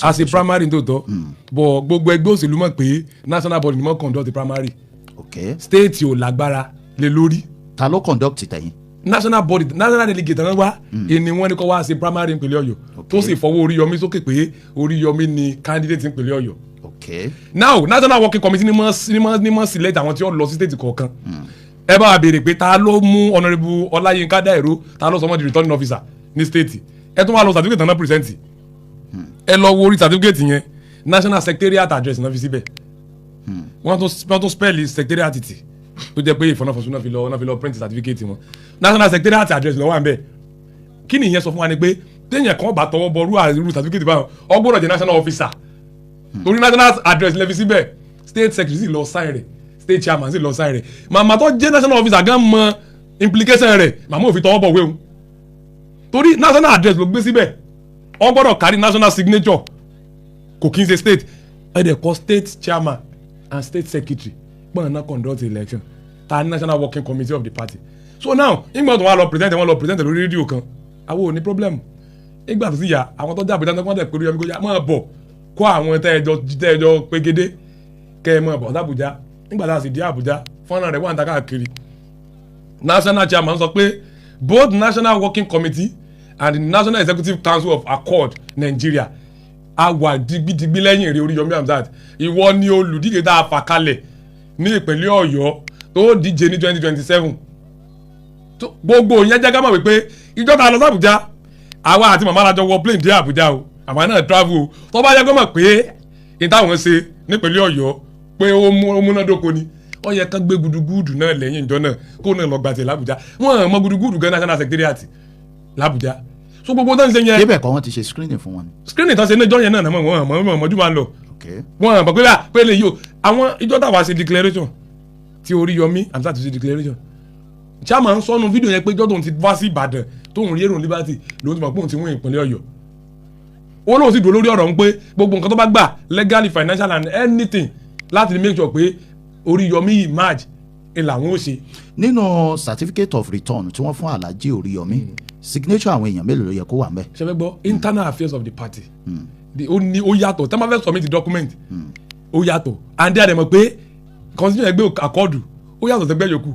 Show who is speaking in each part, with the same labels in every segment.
Speaker 1: as a primary tó tọ́ but gbogbo ẹgbẹ́ òṣèlú mọ̀ pé national body ni wọ́n conduct the primary state ò lágbára lé lórí.
Speaker 2: ta ló conduct tẹ̀yìn.
Speaker 1: national body national delegate náà wá ẹni wọ́n ní kó wá ṣe primary ìpínlẹ̀ Ọ̀yọ́ tó sì fọwọ́ Oriyomi sókè pé Oriyomi ni candidate ìpínlẹ̀ Ọ̀yọ́. Now national working committee ni mọ̀ select àwọn tí wọ́n lọ sí state kọ̀ọ̀kan ẹ bá wa béèrè pé ta ló mú honourable Ọláyínká Dáìró ta ló sọ mọ́ di returning officer ní state ẹ tún wá lọ certificate náà present ẹ lọ wo orí certificate yẹn national secretariat address náà fi síbẹ̀ wọ́n tún spell secretariat ti tó jẹ́ pé ìfọ̀nàfọ̀sùn náà fi lọ print certificate wọn national secretariat address lọ́wọ́ à ń bẹ̀ kí ni ìyẹn sọ fún wa ni pé téèyàn kan bá tọwọ́ bọ irú certificate báwọn ó gbọ́dọ̀ jẹ́ national officer torí national address lẹ́fi síbẹ̀ state secretary sì lọ sign rẹ̀ state chairman sì lọ sign rẹ̀ màmá tó jẹ́ national officer gan mọ implication rẹ̀ màmá ò fi tọwọ́ bọ̀ wéwu torí national address ló gbé síbẹ̀ ó gbọ́dọ̀ carry national signature kò kí n ṣe state ẹ̀dẹ̀ kọ́ state chairman and state secretary gbọ́n náà conduct election ta national working committee of the party so now ìgbà tó wọ́n lọ present lórí rédíò kan àwọn ò ní problem ìgbà tó sì yà àwọn tó jábọ̀ dáná kọ́ńtà pẹ̀lú Oriyomi kó máa bọ̀ kó àwọn tẹ́ẹ̀jọ pégédé kẹ́ ẹ máa bọ̀ d'Abuja nígbà tá a sì dé Abuja fọ́nrán rẹ̀ wà ń ta káàkiri national chairman sọ pé both national working committee and the national executive council of Accord Nigeria a wà digbidigbi lẹ́yìn èrè Oriyomi Hamzat ìwọ ni olùdíje tá a fà kalẹ̀ ní ìpínlẹ̀ Ọ̀yọ́ tó díje ní 2027 gbogbo yẹn jẹ́ ká mọ̀ wípé ìjọ ta lọ sí Abuja àwa àti màmá alájọ wọ plane dé Abuja o àmọ́ náà travel o tó bá yẹ kó mọ̀ pé ìtàwọn ṣe nípínlẹ̀ Ọ̀yọ́ pé ó múnádóko ni ó yẹ kán gbé gudugudu náà lẹ́yìn ìjọ náà kó náà lọ gbàtẹ̀ l'Abuja wọ́n mọ gudugudu gan national secretariat l'Abuja so gbogbo tó ń ṣe yẹn.
Speaker 2: débẹ̀ kọ́ wọ́n ti ṣe screening fún wọn.
Speaker 1: screening tó ṣe ní ìjọ yẹn náà wọ́n mọ̀jú máa ń lọ. wọ́n mọ̀ pé lè yí o àwọn ìjọ táwa ṣe declaration tí Oriyomi Hamzat ṣe declaration chairman sọnù fídíò yẹn pé ìjọ tóun ti wá sí Ìbàdàn tóun rí èrò Liberty lòun ti mọ̀ pé òun ti wọ́n ìpínlẹ̀ Ọ̀yọ́ ó lóun sì dúró lórí ọ̀rọ̀ ń pé gbogbo nǹkan tó bá gbà legally financial and anything láti make sure pé Oriyomi emerge ẹ̀ làwọn ò ṣe.
Speaker 2: nínú certificate of return tí wọ́n fún Alhaji Oriyomi signature àwọn èèyàn mélòó ló yẹ kó wà ńbẹ̀.
Speaker 1: ṣe fẹ́ gbọ́ internal affairs of the party ó yàtọ̀ tẹ́ máa fẹ́ submit the document ó yàtọ̀ and then àdèmọ̀ pé constitution ẹgbẹ́ àkọọ́dù ó yàtọ̀ tẹ́gbẹ́ yòókù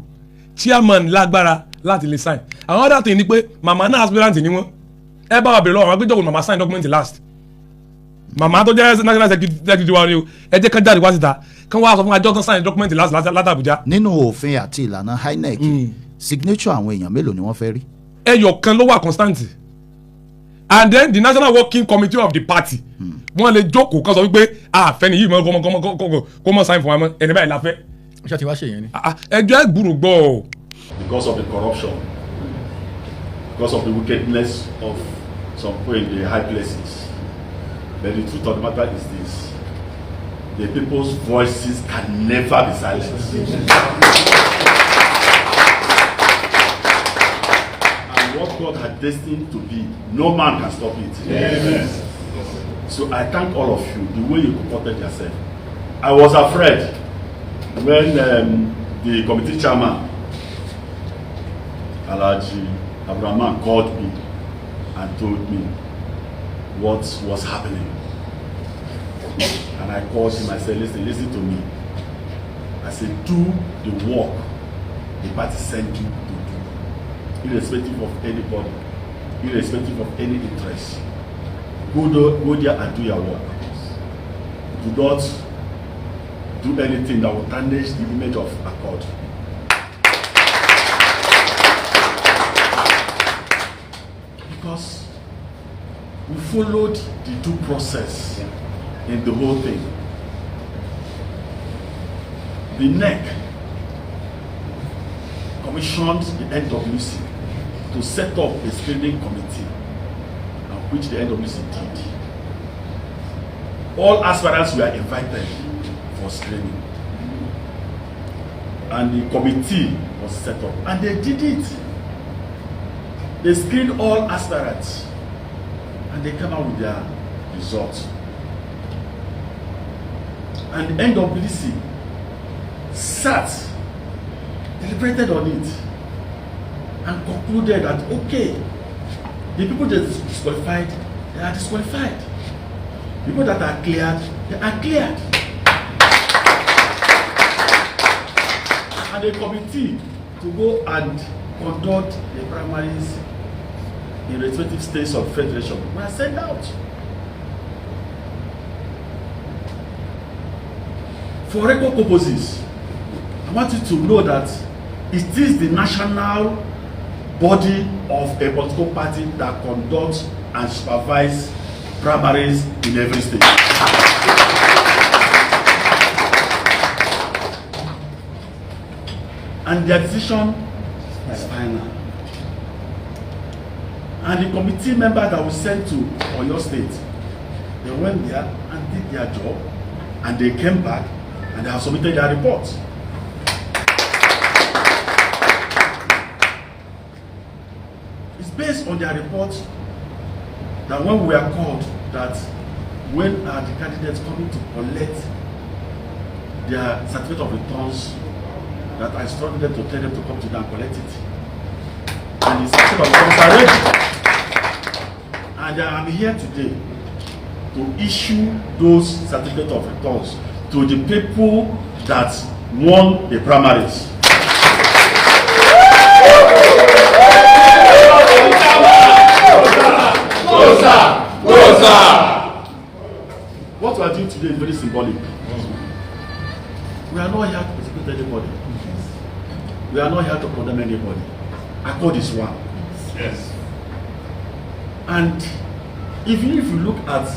Speaker 1: chairman lágbára láti lè sign àwọn other thing ni pé màmá náà aspirant ni wọ́n ẹ bá wa bèrè lọ́wọ́ àwọn agbẹjọ́wò màmá sign document last màmá tó jẹ́ national secretary wa ni o ẹ jẹ́ kán jáde wá síta kán wá sọ fún àjọ tán sign document last l'Abuja.
Speaker 2: nínú òfin àti ìlànà INEC signature àwọn èèyàn mélòó ni wọ́n fẹ́ rí.
Speaker 1: ẹyọ kan ló wà constant and then the national working committee of the party wọ́n lè jókòó kan sọ wípé àfẹ́ni yìí kó mọ̀ sign fún wa mọ́ ẹni báyìí la fẹ́.
Speaker 3: ṣé ti wá ṣe yẹn ni.
Speaker 1: ẹjọ́ ẹ gbúrò gbọ́ o.
Speaker 4: because of the corruption because of the wickedness of some people in the high places but the truth of the matter is this the people's voices can never be silenced. What God had destined to be, no man can stop it. Yes. So I thank all of you the way you comported yourself. I was afraid when the committee chairman Alhaji Abrahman called me and told me what was happening. And I called him, I said, listen to me. I said, do the work the party sent you to do. Irrespective of anybody, irrespective of any interest. Go there and do your work. Do not do anything that will tarnish the image of Accord. Because we followed the due process in the whole thing. The NEC commissioned the NWC to set up a screening committee, and which the NWC did. All aspirants were invited for screening, and the committee was set up, and they did it. They screened all aspirants, and they came out with their results. And the NWC sat, deliberated on it, and concluded that, okay, the people that are disqualified, they are disqualified. People that are cleared, they are cleared. And a committee to go and conduct the primaries in respective states of federation were sent out. For record purposes, I want you to know that it is the national body of a political party that conducts and supervises primaries in every state. And their decision is final. And the committee member that was sent to Oyo State, they went there and did their job, and they came back and they have submitted their report. It's based on their report that when we are called, that when are the candidates coming to collect their certificate of returns, that I instructed them to tell them to come to them and collect it. And the certificate of returns are ready. And I am here today to issue those certificates of returns to the people that won the primaries. What we are doing today is very symbolic. We are not here to persecute anybody. We are not here to condemn anybody. Our code is one.
Speaker 1: Yes.
Speaker 4: And even if you look at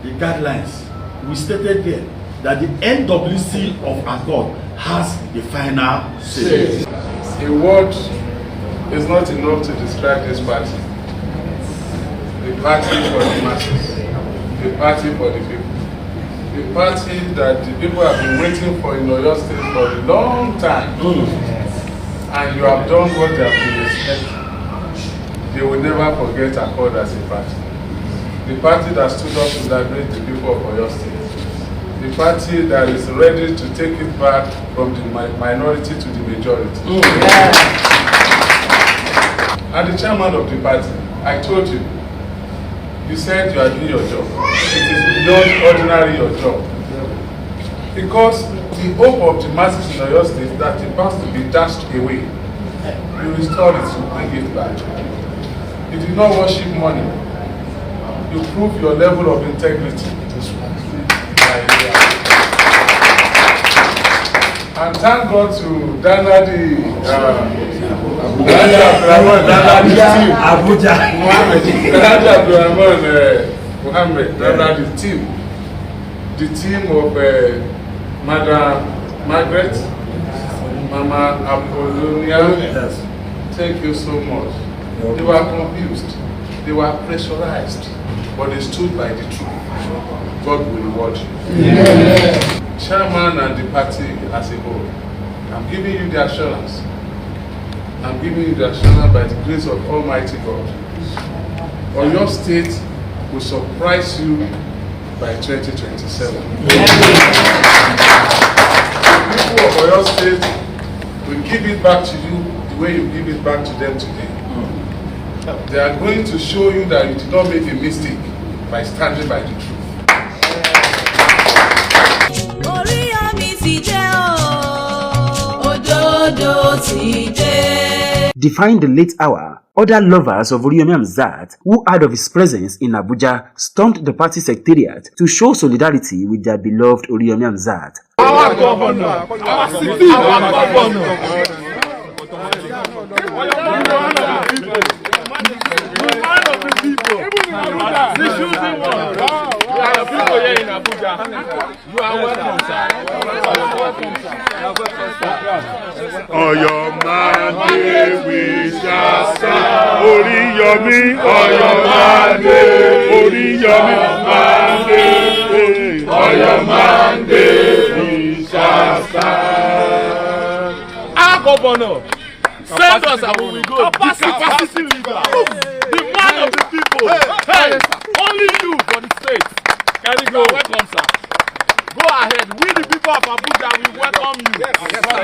Speaker 4: the guidelines, we stated there that the NWC of ACORD has the final say.
Speaker 3: A word is not enough to describe this party. The party for the masses, the party for the people. The party that the people have been waiting for in Oyo State for a long time. And you have done what they have been expecting. They will never forget ACORD as a party. The party that stood up to liberate the people of Oyo State. The party that is ready to take it back from the minority to the majority. And the chairman of the party, I told you, you said you are doing your job. It is beyond ordinary your job. Because the hope of the masses in Oyo State that it has to be dashed away. You restore it, you bring it back. You do not worship money. You prove your level of integrity. And thank God to Danadi team. The team of Madam Margaret, Mama Apollonia. Yes. Thank you so much. They were confused. They were pressurized. But they stood by the truth. God will reward you. Yeah. Chairman and the party as a whole, I'm giving you the assurance. I'm giving you the assurance by the grace of Almighty God. Oyo State will surprise you by 2027. Yeah. The people of Oyo State will give it back to you the way you give it back to them today. They are going to show you that you did not make a mistake by standing by the truth.
Speaker 5: Oriyomi ti dé o, òdodo ti dé.
Speaker 6: Defying the late hour, other lovers of Oriyomi Hamzat, who heard of his presence in Abuja, stormed the party secretariat to show solidarity with their beloved Oriyomi Hamzat.
Speaker 1: Our governor, our city, our governor.
Speaker 7: Oyo Mande we shall stand. Oriyomi, Oyo Mande, Oriyomi Mande, Oyo Mande we shall stand.
Speaker 1: Our governor, send us and we will go. Capacity leader, the man of the people. Hey, only you for the state. Can you go? Welcome, sir. Go ahead. We the people of Abuja, we welcome you. Yes.